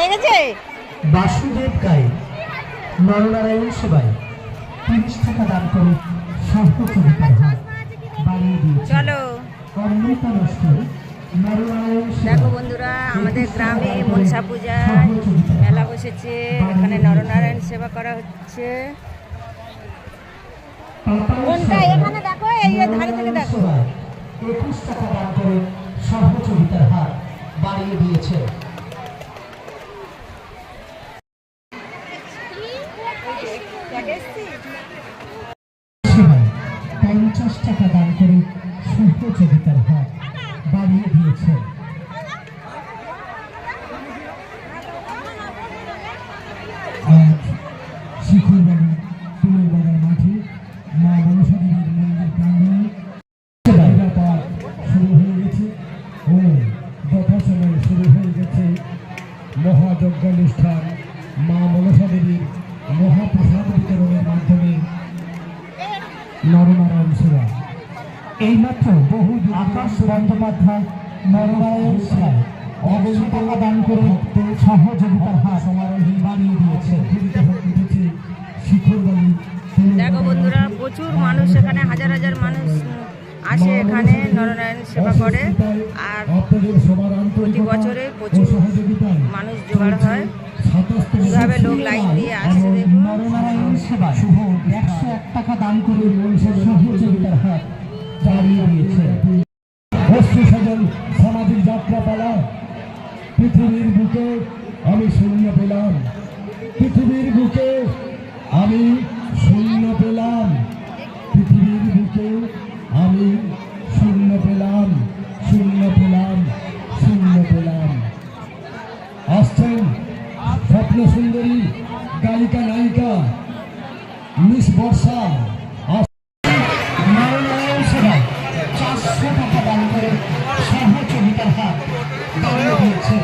হয়ে গেছে। বাসুদেব গায়ে নরনারায়ণ সেবায় 30 টাকা দান করে সহযোগিতার হাত বাড়িয়ে দিয়েছে। চলো অমৃতা নষ্ট নরনারায়ণ দেখো বন্ধুরা, আমাদের গ্রামে মনসা পূজায় মেলা বসেছে। এখানে নরনারায়ণ সেবা করা হচ্ছে। কোনটা? এখানে দেখো, এই ধারে থেকে দেখো। 21 টাকা দান করে সহযোগিতার হাত বাড়িয়ে দিয়েছে। সেবায় 50 টাকা দান করে সহযোগিতার হাত বাড়িয়ে দিয়েছে। আজ শিখরবাড়ি তুলবাগার মাঠে মা মনসা দেবীর মন্দির প্রাঙ্গণে সেবা পাঠ শুরু হয়ে গেছে ও যথাসময়ে শুরু হয়ে গেছে মহাযজ্ঞানুষ্ঠান। মা মনসা দেবীর মহাপ্রসাদ বিতরণের মাধ্যমে নরনারায়ণ সেবা। এইমাত্র বহু আকাশ বন্দ্যোপাধ্যায় নরনারায়ণ সেবায় 100 টাকা দান করে সহযোগিতার হাত সমারোহী বাড়িয়ে দিয়েছে। শিখরবাড়ি দেখো বন্ধুরা, প্রচুর মানুষ এখানে, হাজার হাজার মানুষ আসে এখানে নরনারায়ণ সেবা করে। আর প্রতি বছরে প্রচুর মানুষ জোগাড় হয়। কিভাবে লোক লাইন দিয়ে আসছে দেখুন। নরনারায়ণ সেবা শুভ 101 টাকা দান করে সহযোগিতার হাত বাড়িয়ে দিয়েছে। বস্তু সজল সামাজিক যাত্রাপালা। পৃথিবীর বুকে আমি শূন্য পেলাম, পৃথিবীর বুকে আমি শূন্য পেলাম, পৃথিবীর বুকে আমি শূন্য পেলাম, শূন্য পেলাম, শূন্য পেলাম। আসছেন স্বপ্ন সুন্দরী গায়িকা নায়িকা মিস বর্ষা। নরনারায়ণ সেবা 400 টাকা দান করে সহযোগিতার হাত বাড়িয়ে দিয়েছে।